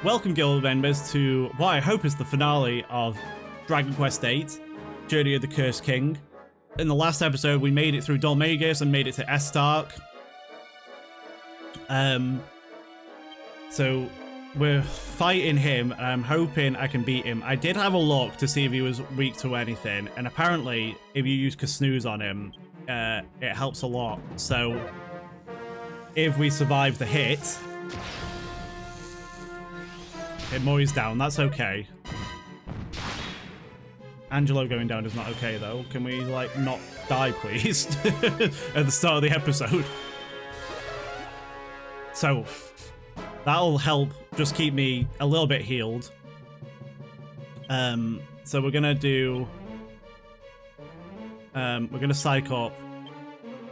Welcome, guild members, to what I hope is the finale of Dragon Quest VIII, Journey of the Cursed King. In the last episode, we made it through Dolmagus and made it to Estark. So we're fighting him, and I'm hoping I can beat him. I did have a look to see if he was weak to anything, and apparently, if you use Snooze on him, it helps a lot. So if we survive the hit... Okay, Mori's down. That's okay. Angelo going down is not okay, though. Can we, like, not die, please? At the start of the episode. So, that'll help just keep me a little bit healed. So we're gonna do... we're gonna psych up.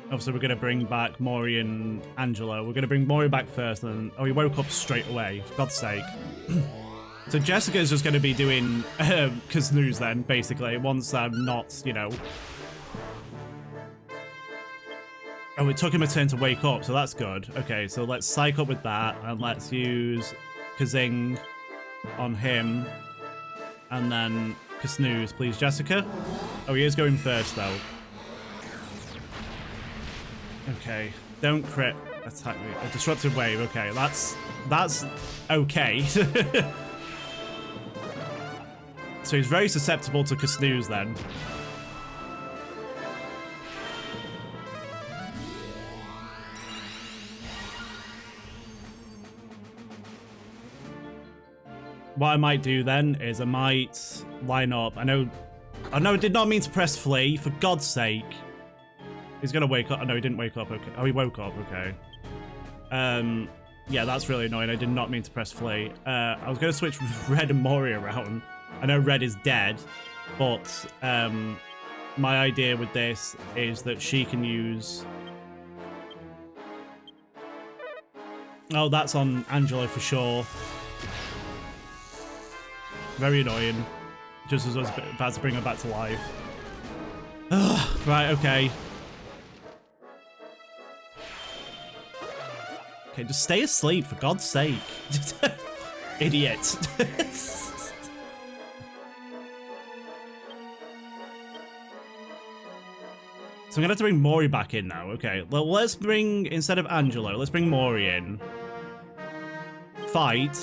Obviously, we're gonna bring back Mori and Angelo. We're gonna bring Mori back first, and then... Oh, he woke up straight away, for God's sake. So Jessica's just gonna be doing Snooze then, basically, once I'm not, you know... Oh, it took him a turn to wake up, so that's good. Okay, so let's psych up with that, and let's use Kazing on him. And then Snooze, please, Jessica. Oh, he is going first, though. Okay, don't crit attack me. A disruptive wave, okay, that's okay. So he's very susceptible to Snooze then. What I might do then is I might line up. I know I did not mean to press flee, for God's sake. He's gonna wake up. Oh, no, he didn't wake up. Okay. Oh, he woke up. Okay. Yeah, that's really annoying. I did not mean to press flee. I was gonna switch Red and Mori around. I know Red is dead, but my idea with this is that she can use... Oh, that's on Angelo for sure. Very annoying. Just as I was about to bring her back to life. Ugh, right, okay. Okay, just stay asleep, for God's sake. Idiot. So I'm gonna have to bring Mori back in now. Okay, well, let's bring, instead of Angelo, let's bring Mori in. Fight.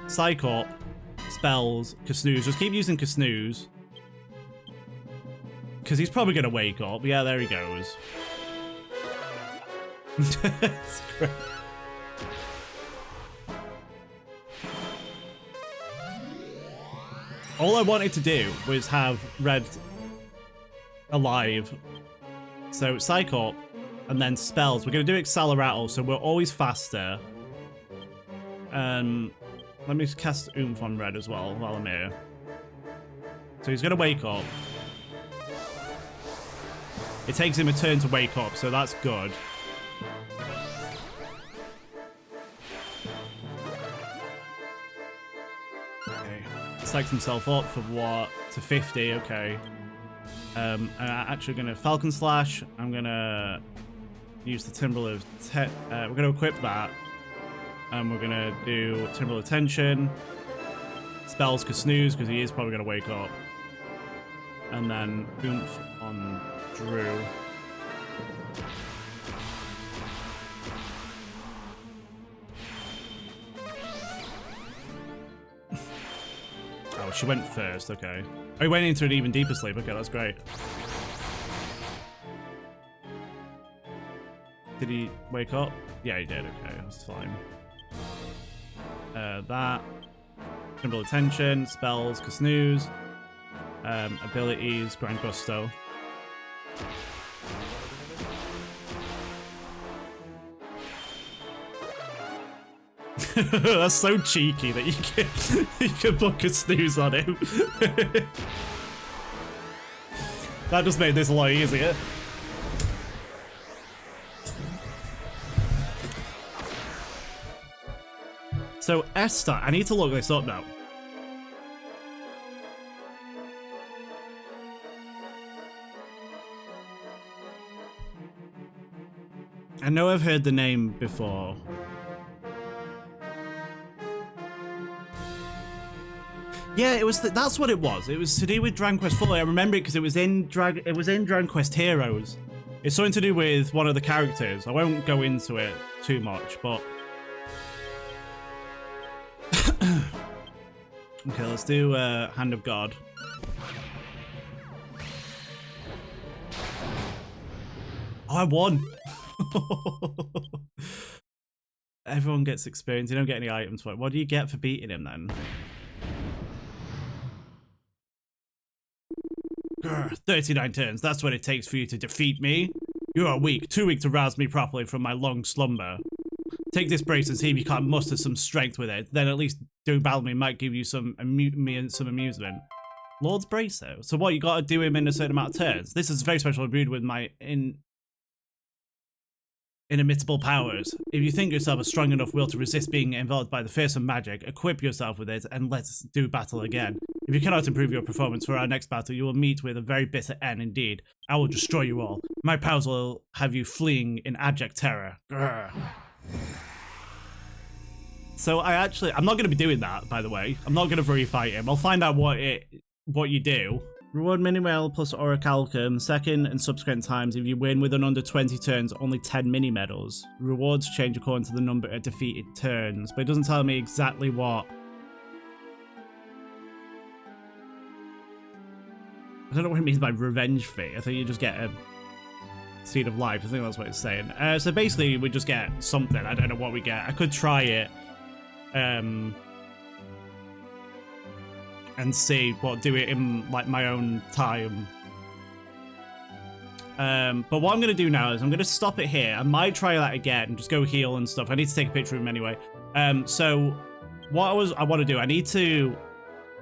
Psych up. Spells. Snooze. Just keep using Snooze. Because he's probably gonna wake up. Yeah, there he goes. That's great. All I wanted to do was have Red alive. So psych up and then spells. We're gonna do Accelerate, so we're always faster. Let me just cast Oomph on Red as well while I'm here. So he's gonna wake up. It takes him a turn to wake up, so that's good. Okay. Psychs himself up for what? To 50, okay. I'm actually gonna Falcon Slash. I'm gonna use the Timbrel of we're gonna equip that. And we're gonna do Timbrel of Tension. Spells Snooze, because he is probably gonna wake up. And then Oomph on Drew. Oh, she went first, okay. Oh, he went into an even deeper sleep. Okay, that's great. Did he wake up? Yeah, he did. Okay, that's fine. That. Timbrel of Tension, spells, Snooze. Abilities, Grand Gusto. That's so cheeky that you can book a Snooze on him. That just made this a lot easier. So Estark, I need to look this up now. I know I've heard the name before. Yeah, it was. That's what it was. It was to do with Dragon Quest IV. I remember it because it was in Dragon Quest Heroes. It's something to do with one of the characters. I won't go into it too much, but okay, let's do Hand of God. Oh, I won. Everyone gets experience. You don't get any items for it. What do you get for beating him then? Grr, 39 turns. That's what it takes for you to defeat me. You are weak. Too weak to rouse me properly from my long slumber. Take this brace and see if you can't muster some strength with it. Then at least doing battle me might give you some amusement. Lord's brace though. So what, you gotta do him in a certain amount of turns? This is very special imbued with my inimitable powers. If you think yourself a strong enough will to resist being involved by the fearsome magic, equip yourself with it and let's do battle again. If you cannot improve your performance for our next battle, you will meet with a very bitter end indeed. I will destroy you all. My powers will have you fleeing in abject terror. Grr. So I'm not going to be doing that, by the way. I'm not going to refight him. I'll find out what you do. Reward mini-medal plus orichalcum, second and subsequent times. If you win within under 20 turns, only 10 mini-medals. Rewards change according to the number of defeated turns, but it doesn't tell me exactly what. I don't know what it means by revenge fee. I think you just get a seed of life. I think that's what it's saying. So basically, we just get something. I don't know what we get. I could try it. And see do it in like my own time. But what I'm gonna do now is I'm gonna stop it here. I might try that again, just go heal and stuff. I need to take a picture of him anyway. So what I want to do, I need to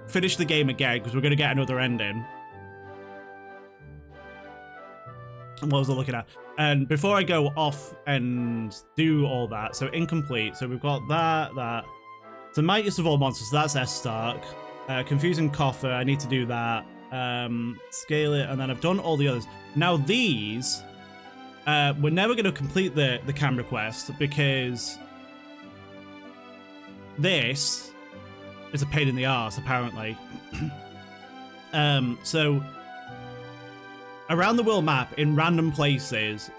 finish the game again because we're gonna get another ending. What was I looking at? And before I go off and do all that, so incomplete. So we've got that. So mightiest of all monsters, so that's Estark. Confusing Coffer, I need to do that. Scale it, and then I've done all the others. Now these, we're never going to complete the camera quest because this is a pain in the arse, apparently. So around the world map in random places,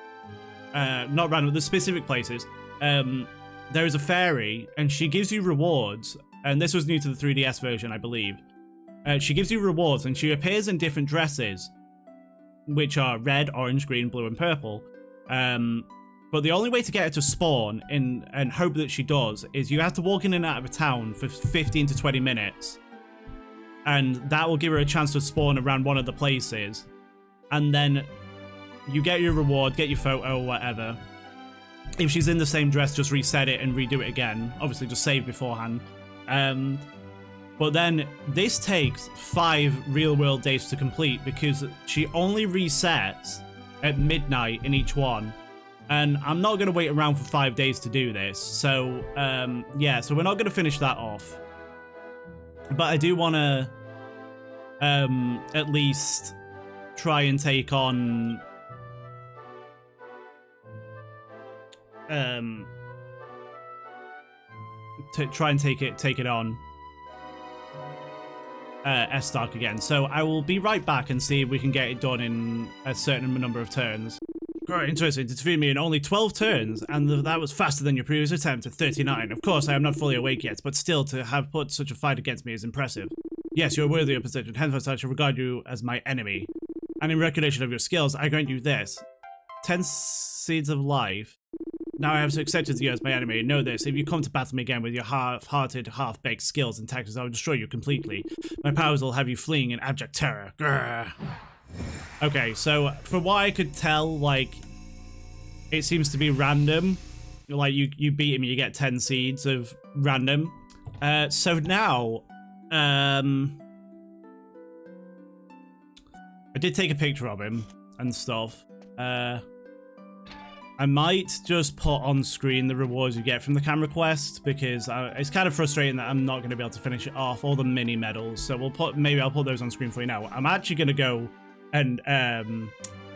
not random, the specific places, there is a fairy and she gives you rewards. And this was new to the 3DS version, I believe. She gives you rewards and she appears in different dresses, which are red, orange, green, blue, and purple. But the only way to get her to spawn and hope that she does is you have to walk in and out of a town for 15 to 20 minutes. And that will give her a chance to spawn around one of the places. And then you get your reward, get your photo, whatever. If she's in the same dress, just reset it and redo it again. Obviously, just save beforehand. But then this takes 5 real-world days to complete because she only resets at midnight in each one. And I'm not going to wait around for 5 days to do this. So, yeah, so we're not going to finish that off. But I do want to at least try and take on take it on Estark again. So I will be right back and see if we can get it done in a certain number of turns. Quite interesting to defeat me in only 12 turns, and that was faster than your previous attempt at 39. Of course, I am not fully awake yet, but still, to have put such a fight against me is impressive. Yes, you are worthy of position, hence I shall regard you as my enemy. And in recognition of your skills, I grant you this. 10 seeds of life. Now I have accepted you as my enemy, and know this, if you come to battle me again with your half-hearted, half-baked skills and tactics, I will destroy you completely. My powers will have you fleeing in abject terror. Grr. Okay, so from what I could tell, like, it seems to be random. Like, you beat him, you get 10 seeds of random. So now, I did take a picture of him and stuff. I might just put on screen the rewards you get from the camera quest because it's kind of frustrating that I'm not going to be able to finish it off, all the mini medals. So maybe I'll put those on screen for you now. I'm actually going to go and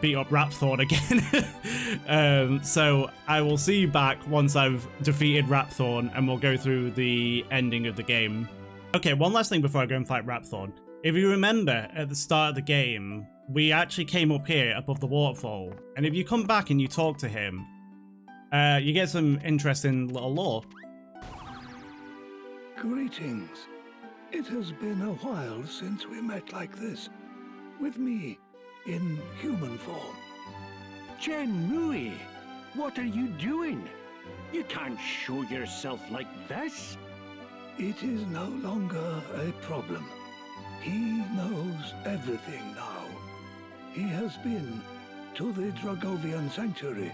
beat up Rapthorn again. So I will see you back once I've defeated Rapthorn and we'll go through the ending of the game. Okay, one last thing before I go and fight Rapthorn. If you remember, at the start of the game, we actually came up here above the waterfall. And if you come back and you talk to him, you get some interesting little lore. Greetings. It has been a while since we met like this, with me in human form. Shenmue, what are you doing? You can't show yourself like this. It is no longer a problem. He knows everything now. He has been to the Dragovian Sanctuary.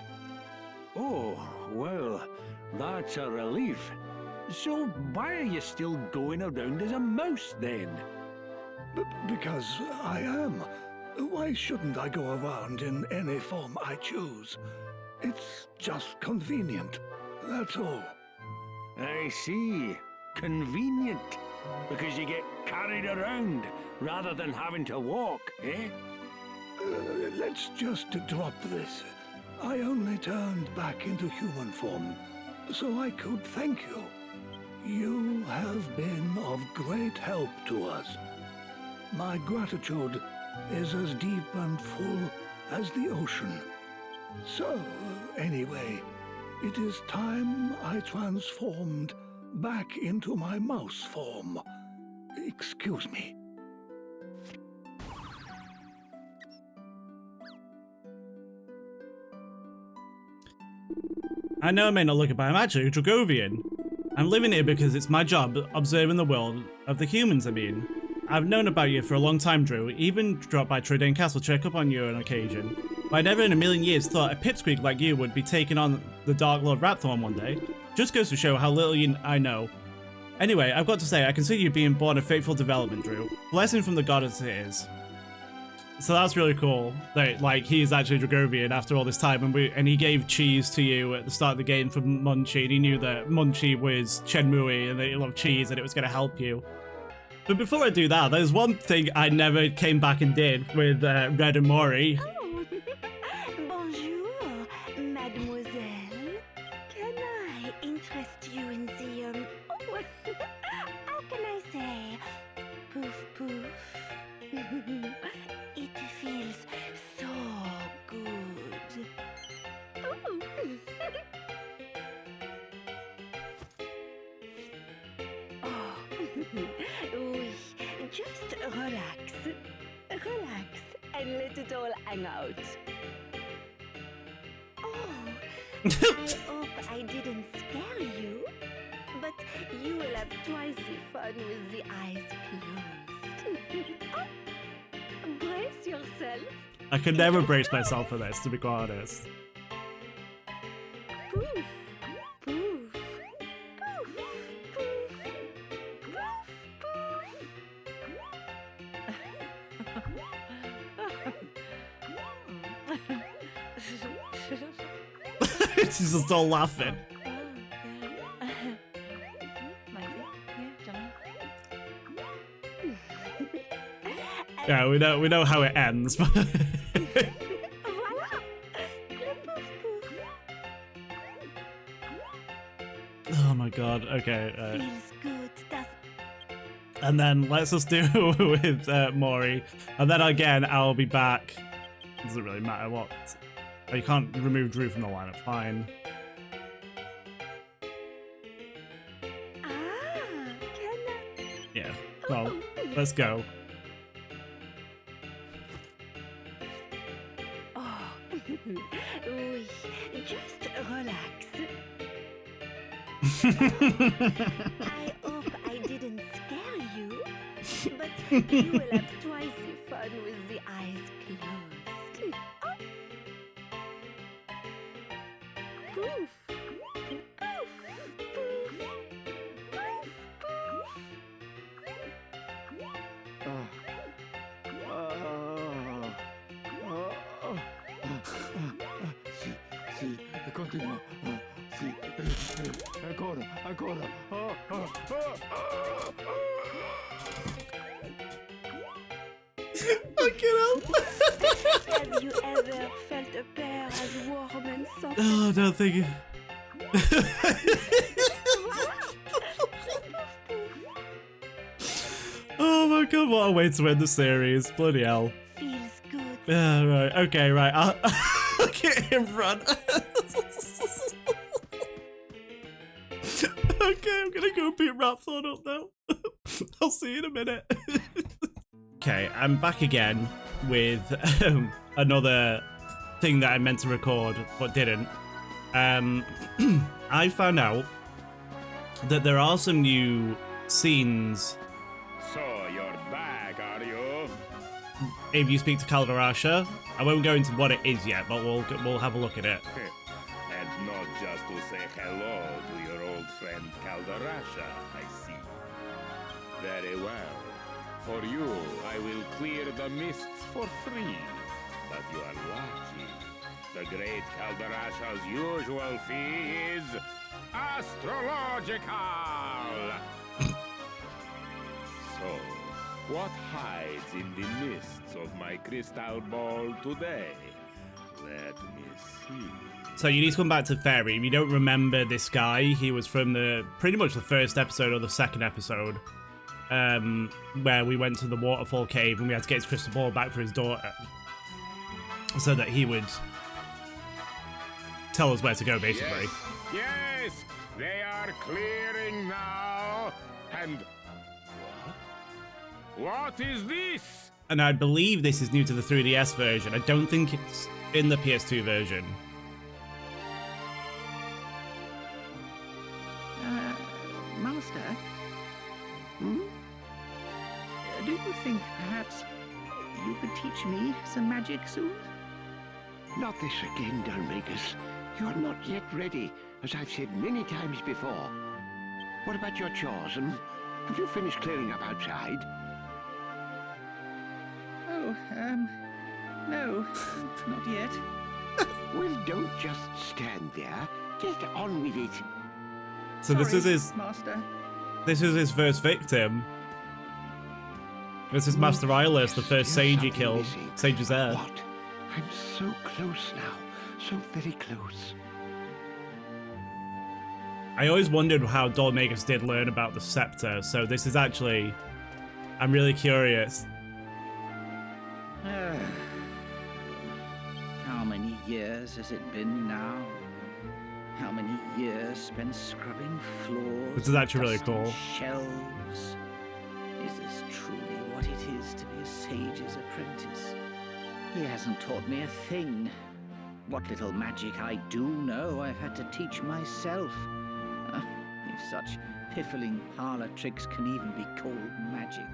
Oh, well, that's a relief. So why are you still going around as a mouse then? Because I am. Why shouldn't I go around in any form I choose? It's just convenient, that's all. I see. Convenient. Because you get carried around rather than having to walk, eh? Let's just drop this. I only turned back into human form, so I could thank you. You have been of great help to us. My gratitude is as deep and full as the ocean. So, anyway, it is time I transformed back into my mouse form. Excuse me. I know I may not look it, but I'm actually a Dragovian. I'm living here because it's my job observing the world of the humans, I mean. I've known about you for a long time, Drew, even dropped by Tridane Castle to check up on you on occasion. But I never in a million years thought a pipsqueak like you would be taking on the Dark Lord Rapthorn one day. Just goes to show how little I know. Anyway, I've got to say, I consider you being born a fateful development, Drew. Blessing from the goddess it is. So that's really cool that, like, he's actually Dragovian after all this time, and he gave cheese to you at the start of the game for Munchie, and he knew that Munchie was Shenmue and that he loved cheese and it was going to help you. But before I do that, there's one thing I never came back and did with Red and Mori. Oh, bonjour, mademoiselle. Can I interest you in the, oh, how can I say, poof poof? It feels so good. Oh. Oui, just relax. Relax and let it all hang out. Oh, I hope I didn't scare you, but you will have twice the fun with the eyes closed. Oh, brace yourself. I could never brace myself for this, to be quite honest. Poof, poof, poof, She's just all laughing. Yeah, we know how it ends, but oh my god, okay. Feels good, doesn't it? And then let's just do with Mori, and then again I'll be back. It doesn't really matter what. Oh, you can't remove Drew from the lineup, fine. Can I? Yeah, well, let's go. Oh, oui, just relax. I hope I didn't scare you, but you will have twice the fun with the eyes closed. Oh. Poof. Poof. Poof. Sì, continua. Sì, ancora. Have you ever felt a pair as warm and soft? Oh, no, thank you. Oh my god, what a way to end the series. Bloody hell. Feels good. Yeah, right. Okay, right. I'll look at him run. Okay, I'm gonna go beat Rapthorn up now. I'll see you in a minute. Okay, I'm back again with another thing that I meant to record but didn't. I found out that there are some new scenes. So you're back, are you? If you speak to Calvarasha, I won't go into what it is yet, but we'll have a look at it. And not just to say hello to your old friend Caldarasha, I see. Very well. For you, I will clear the mists for free. But you are lucky. The great Caldarasha's usual fee is astrological. So, what hides in the mists of my crystal ball today? Let me see. So you need to come back to Fairy. If you don't remember this guy, he was from pretty much the first episode or the second episode, where we went to the waterfall cave and we had to get his crystal ball back for his daughter, so that he would tell us where to go, basically. Yes, they are clearing now. And what is this? And I believe this is new to the 3DS version. I don't think it's in the PS2 version. Master? Hmm? Do you think perhaps you could teach me some magic soon? Not this again, Dalmagus. You are not yet ready, as I've said many times before. What about your chores, have you finished clearing up outside? Oh, no, not yet. Well, don't just stand there. Get on with it. So Sorry, this is his Master. This is his first victim. This is Master Eyeless, the first Still sage he something killed. missing. Sage is there. What? I'm so close now. So very close. I always wondered how Dollmagus did learn about the scepter, so this is actually... I'm really curious. How many years has it been now? How many years spent scrubbing floors? This is actually really dusting cool. Shelves. Is this truly what it is to be a sage's apprentice? He hasn't taught me a thing. What little magic I do know, I've had to teach myself. If such piffling parlor tricks can even be called magic.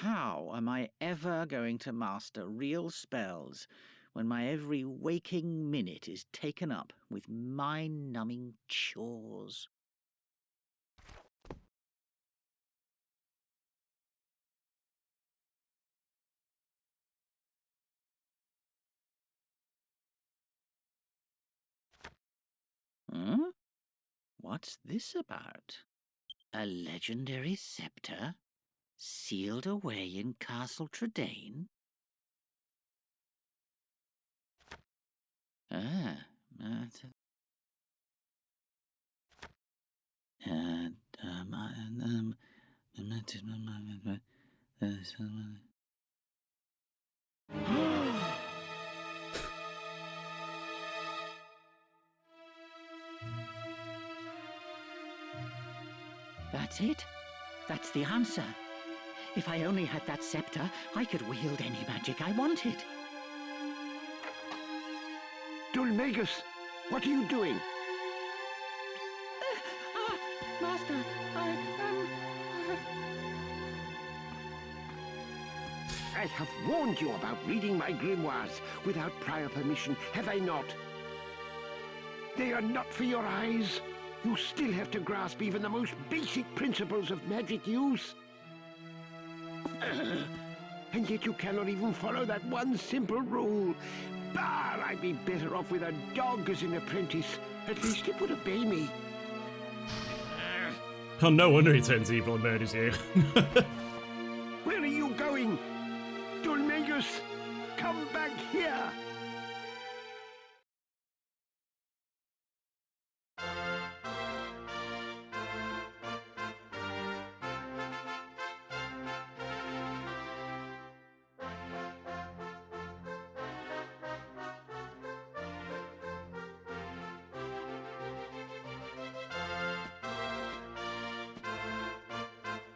How am I ever going to master real spells when my every waking minute is taken up with mind-numbing chores? Hmm? What's this about? A legendary scepter? Sealed away in Castle Tredane? That's it. That's the answer. If I only had that scepter, I could wield any magic I wanted. Dalmagus, what are you doing? Master, I have warned you about reading my grimoires without prior permission, have I not? They are not for your eyes. You still have to grasp even the most basic principles of magic use. And yet you cannot even follow that one simple rule. Bah, I'd be better off with a dog as an apprentice. At least it would obey me. Oh, no wonder he turns evil and murders you. Clavius! Come back here!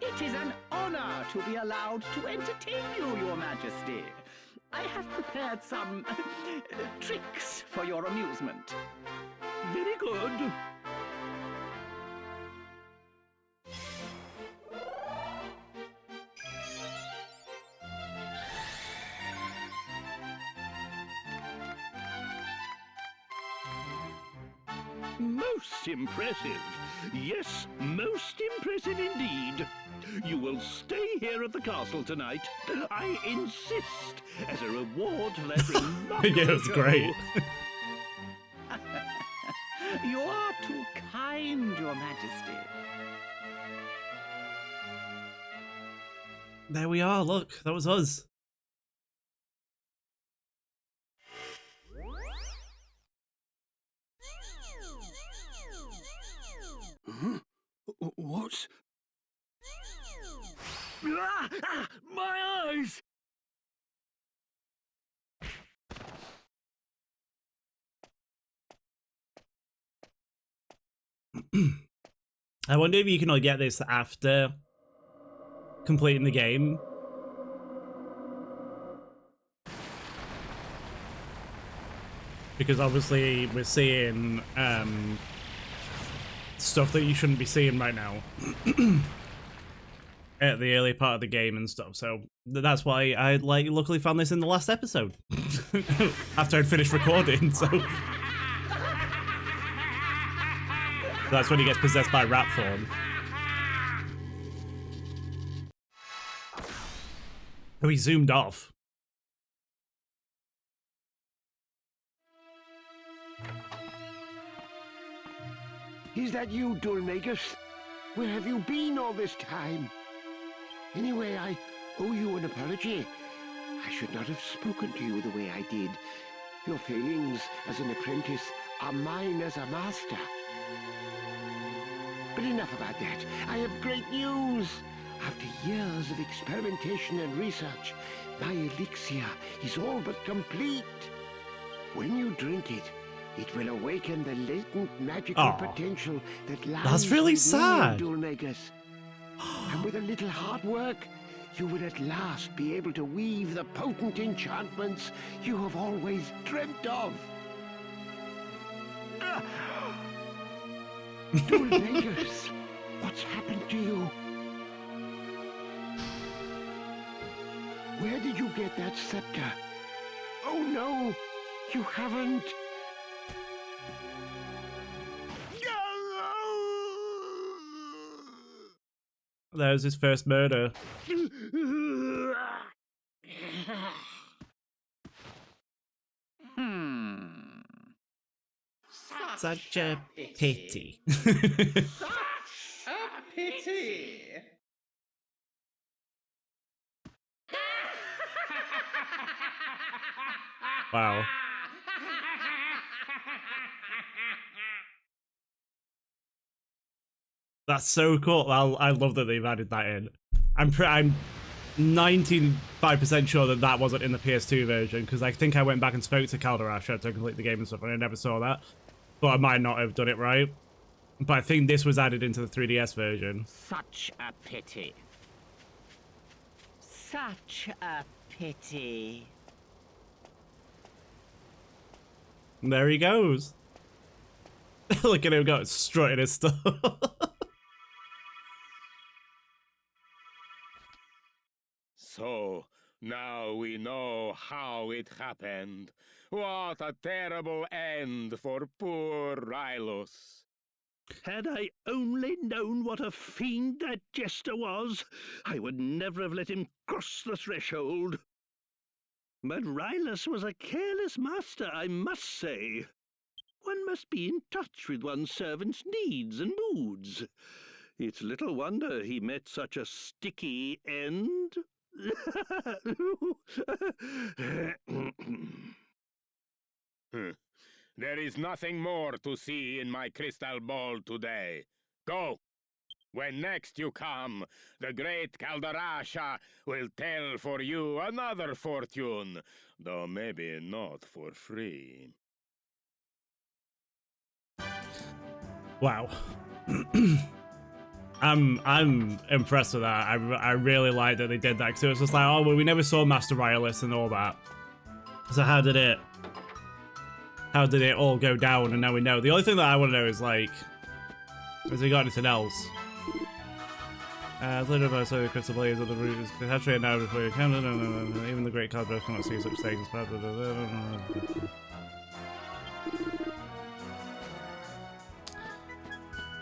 It is an honor to be allowed to entertain you, Your Majesty. I have prepared some tricks for your amusement. Very good. Most impressive. Yes, most impressive indeed. You will stay here at the castle tonight. I insist, as a reward for that remarkable Yeah, it was show. great. You are too kind, Your Majesty. There we are, look, that was us. Huh? What's... My eyes! I wonder if you can get this after completing the game. Because obviously we're seeing stuff that you shouldn't be seeing right now at the early part of the game and stuff. So that's why I luckily found this in the last episode after I'd finished recording. So that's when he gets possessed by rat form. Oh, he zoomed off. Is that you, Dulmagus? Where have you been all this time? Anyway, I owe you an apology. I should not have spoken to you the way I did. Your failings as an apprentice are mine as a master. But enough about that. I have great news. After years of experimentation and research, my elixir is all but complete. When you drink it, it will awaken the latent magical Aw. potential that lies That's really within sad. you, Dulmagus. And with a little hard work, you will at last be able to weave the potent enchantments you have always dreamt of. Dulmagus, what's happened to you? Where did you get that scepter? Oh no, you haven't. That was his first murder. Such a pity. A pity. Wow. That's so cool. I love that they've added that in. I'm 95% sure that that wasn't in the PS2 version, because I think I went back and spoke to Calderasha to complete the game and stuff, and I never saw that. But I might not have done it right. But I think this was added into the 3DS version. Such a pity. Such a pity. And there he goes. Look at him go strutting his stuff. So, now we know how it happened. What a terrible end for poor Rylus. Had I only known what a fiend that jester was, I would never have let him cross the threshold. But Rylus was a careless master, I must say. One must be in touch with one's servant's needs and moods. It's little wonder he met such a sticky end. There is nothing more to see in my crystal ball today. Go! When next you come, the great Caldarasha will tell for you another fortune, though maybe not for free. Wow. I'm impressed with that. I really like that they did that, because it was just like, oh well, we never saw Master Royalist and all that. So how did it all go down? And now we know. The only thing that I want to know is like, has he got anything else? Later about the crystal blades of the roots, hatchery now before you can. Even the great Cosmos cannot see such things.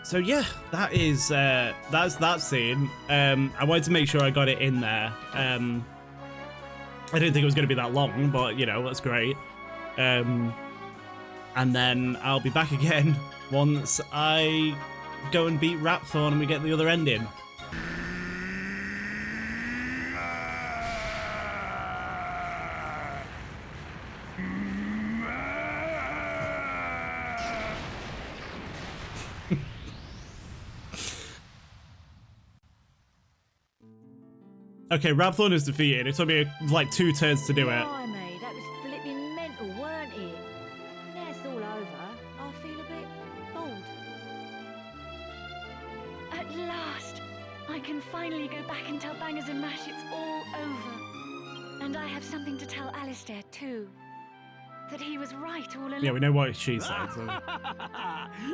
So yeah, that is that's that scene. I wanted to make sure I got it in there. I didn't think it was going to be that long, but you know, that's great. And then I'll be back again once I go and beat Rapthorn and we get the other ending. Okay, Rapthorn is defeated. It took me like 2 turns to do it. Blimey, that was flipping mental, weren't it? Now it's all over, I feel a bit bored. At last, I can finally go back and tell Bangers and Mash it's all over. And I have something to tell Alistair too. That he was right all along. Yeah, we know what she said. So.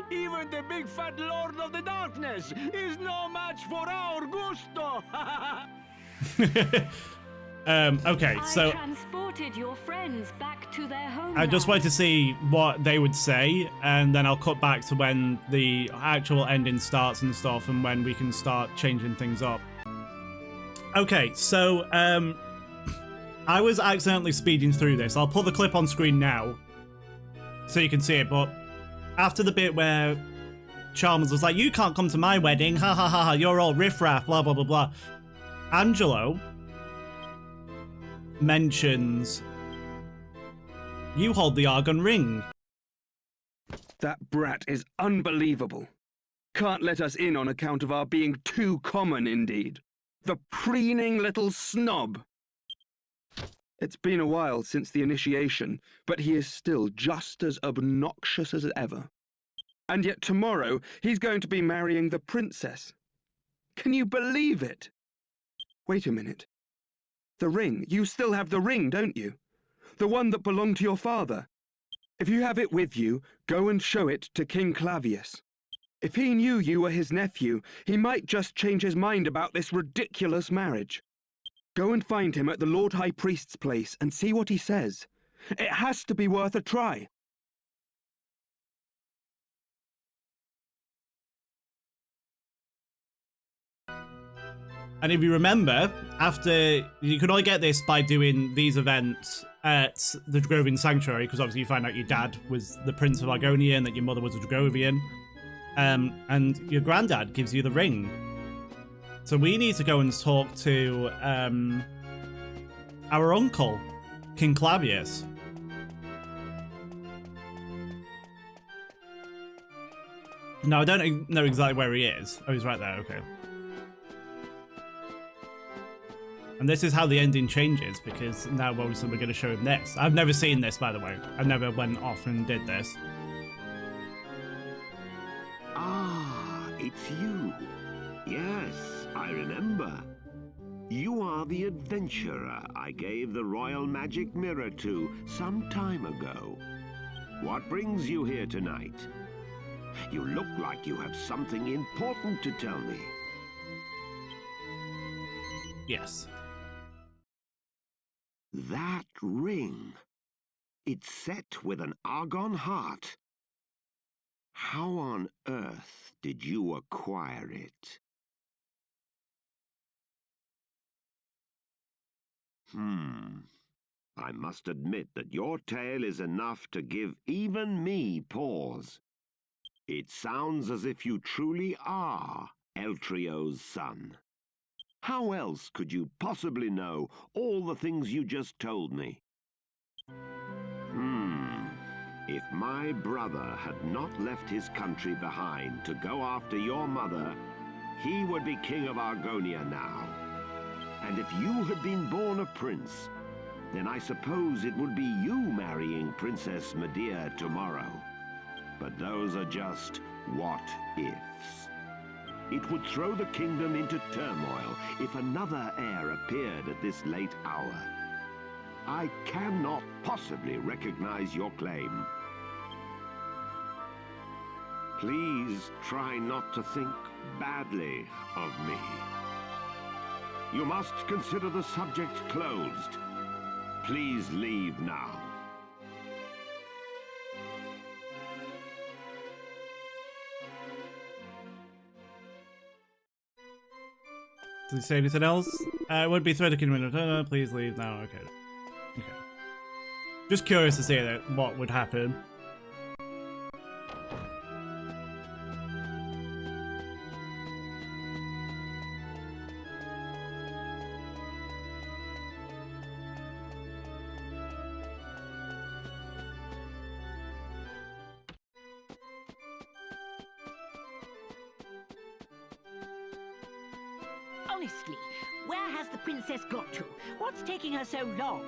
Even the big fat Lord of the Darkness is no match for our gusto. Okay, so I transported your friends back to their home. I just wanted to see what they would say, and then I'll cut back to when the actual ending starts and stuff, and when we can start changing things up. Okay, so I was accidentally speeding through this. I'll put the clip on screen now so you can see it, but after the bit where Chalmers was like, you can't come to my wedding, ha ha ha ha, you're all riffraff, blah blah blah blah, Angelo mentions, you hold the Argon ring. That brat is unbelievable. Can't let us in on account of our being too common indeed. The preening little snob. It's been a while since the initiation, but he is still just as obnoxious as ever. And yet tomorrow he's going to be marrying the princess. Can you believe it? Wait a minute. The ring. You still have the ring, don't you? The one that belonged to your father. If you have it with you, go and show it to King Clavius. If he knew you were his nephew, he might just change his mind about this ridiculous marriage. Go and find him at the Lord High Priest's place and see what he says. It has to be worth a try. And if you remember, after you could only get this by doing these events at the Dragovian Sanctuary, because obviously you find out your dad was the Prince of Argonia and that your mother was a Dragovian, and your granddad gives you the ring. So we need to go and talk to our uncle, King Clavius. No, I don't know exactly where he is. Oh, he's right there, okay. And this is how the ending changes, because now obviously we're going to show him this. I've never seen this, by the way. I never went off and did this. Ah, it's you. Yes, I remember. You are the adventurer I gave the royal magic mirror to some time ago. What brings you here tonight? You look like you have something important to tell me. Yes. That ring. It's set with an Argon heart. How on earth did you acquire it? I must admit that your tale is enough to give even me pause. It sounds as if you truly are Eltrio's son. How else could you possibly know all the things you just told me? If my brother had not left his country behind to go after your mother, he would be king of Argonia now. And if you had been born a prince, then I suppose it would be you marrying Princess Medea tomorrow. But those are just what-ifs. It would throw the kingdom into turmoil if another heir appeared at this late hour. I cannot possibly recognize your claim. Please try not to think badly of me. You must consider the subject closed. Please leave now. Does he say anything else? It would be threat to kingdom. Please leave now. Okay. Okay. Just curious to see what would happen. Honestly, where has the princess got to? What's taking her so long?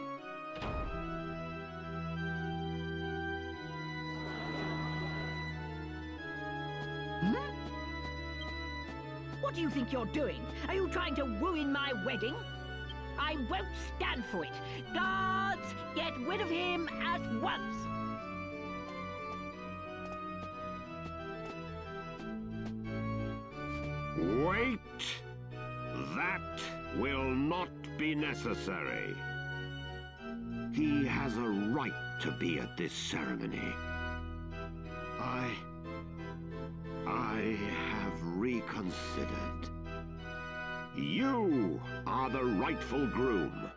What do you think you're doing? Are you trying to ruin my wedding? I won't stand for it. Guards, get rid of him at once. Wait! That will not be necessary. He has a right to be at this ceremony. I have reconsidered. You are the rightful groom.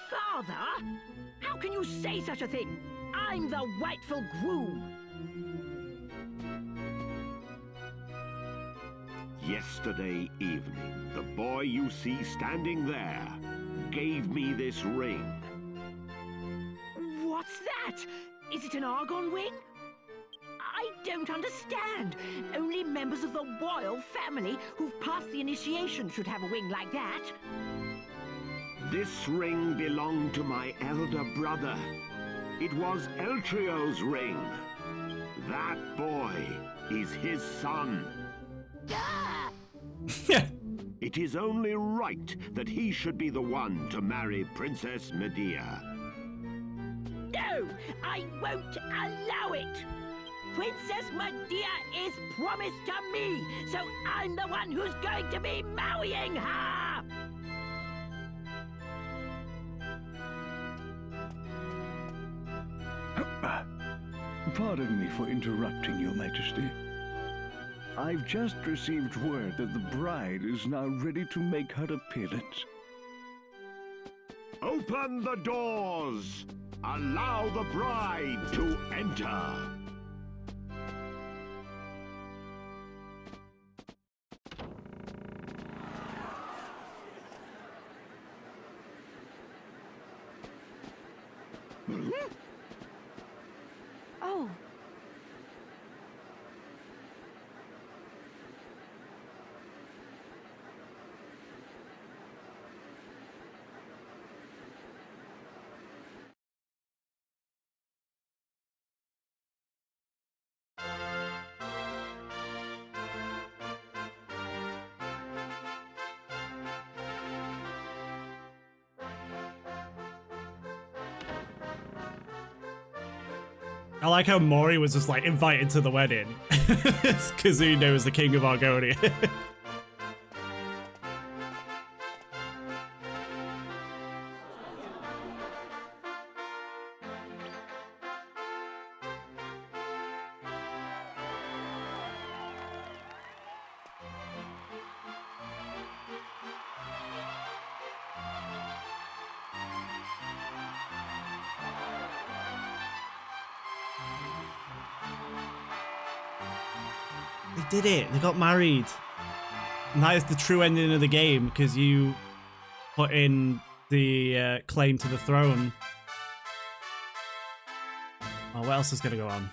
Father? How can you say such a thing? I'm the rightful groom. Yesterday evening, the boy you see standing there gave me this ring. What's that? Is it an Argon ring? I don't understand. Only members of the royal family who've passed the initiation should have a ring like that. This ring belonged to my elder brother. It was Eltrio's ring. That boy is his son. It is only right that he should be the one to marry Princess Medea. No, I won't allow it. Princess Medea is promised to me, so I'm the one who's going to be marrying her. Pardon me for interrupting, Your Majesty. I've just received word that the bride is now ready to make her appearance. Open the doors! Allow the bride to enter! Oh. I like how Mori was just like invited to the wedding. Because he knows the king of Argonia. They did it. They got married. And that is the true ending of the game, because you put in the claim to the throne. Oh, what else is going to go on?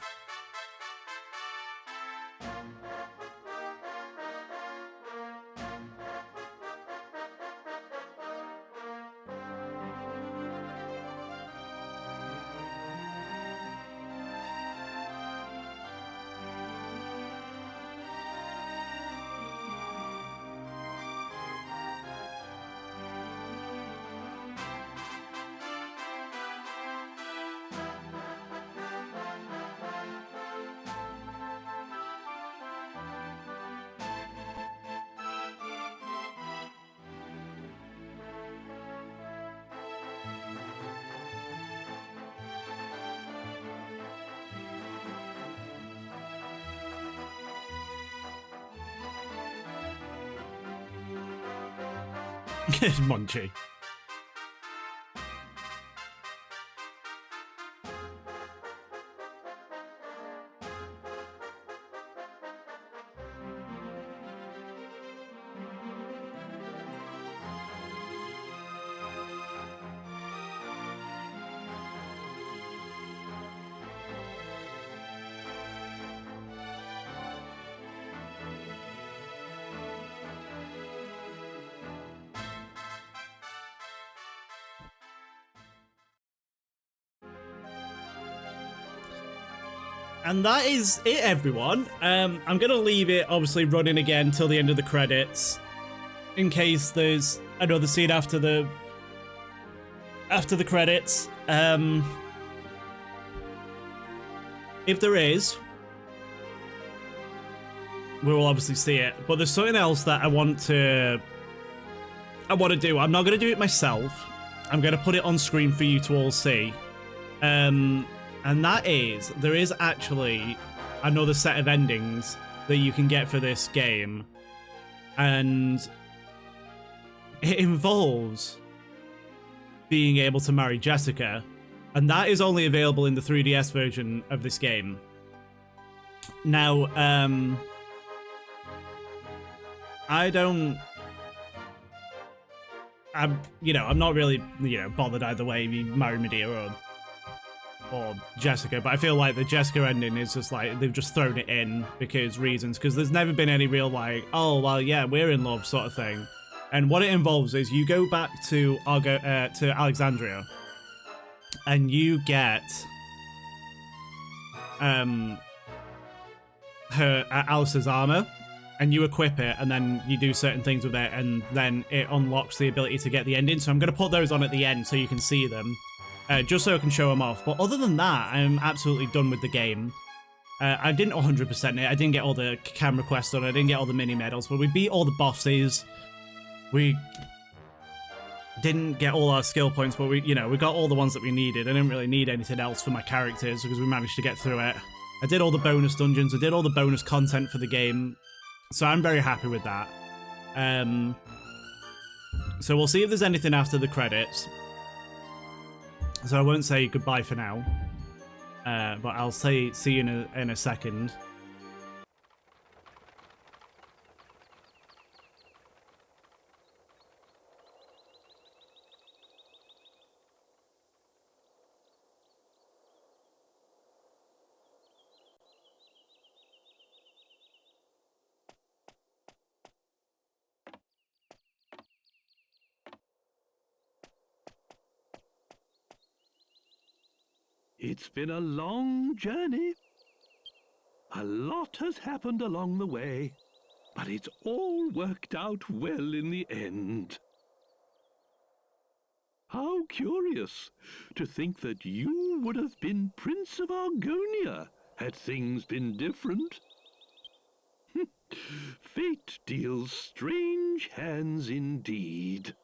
Munchie. And that is it, everyone. I'm going to leave it, obviously, running again till the end of the credits, in case there's another scene after the credits. If there is, we will obviously see it. But there's something else that I want to do. I'm not going to do it myself. I'm going to put it on screen for you to all see. And that is, there is actually another set of endings that you can get for this game. And it involves being able to marry Jessica. And that is only available in the 3DS version of this game. Now, I'm not really, bothered either way if you marry Medea or Jessica, but I feel like the Jessica ending is just like, they've just thrown it in because there's never been any real like, oh, well, yeah, we're in love sort of thing. And what it involves is you go back to Alexandria and you get Alice's armor, and you equip it, and then you do certain things with it, and then it unlocks the ability to get the ending. So I'm going to put those on at the end so you can see them. Just so I can show them off. But other than that, I'm absolutely done with the game. I didn't 100% it. I didn't get all the camera quests done. I didn't get all the mini medals. But we beat all the bosses. We didn't get all our skill points, but we got all the ones that we needed. I didn't really need anything else for my characters because we managed to get through it. I did all the bonus dungeons. I did all the bonus content for the game. So I'm very happy with that. So we'll see if there's anything after the credits. So I won't say goodbye for now, but I'll see you in a second. It's been a long journey. A lot has happened along the way, but it's all worked out well in the end. How curious to think that you would have been Prince of Argonia had things been different. Fate deals strange hands indeed.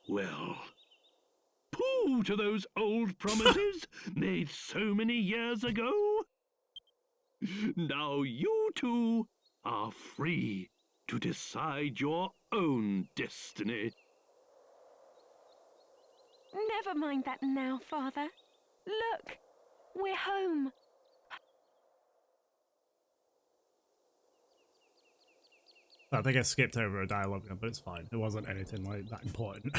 Well, pooh to those old promises made so many years ago. Now you two are free to decide your own destiny. Never mind that now, Father. Look, we're home. I think I skipped over a dialogue, but it's fine. It wasn't anything like that important.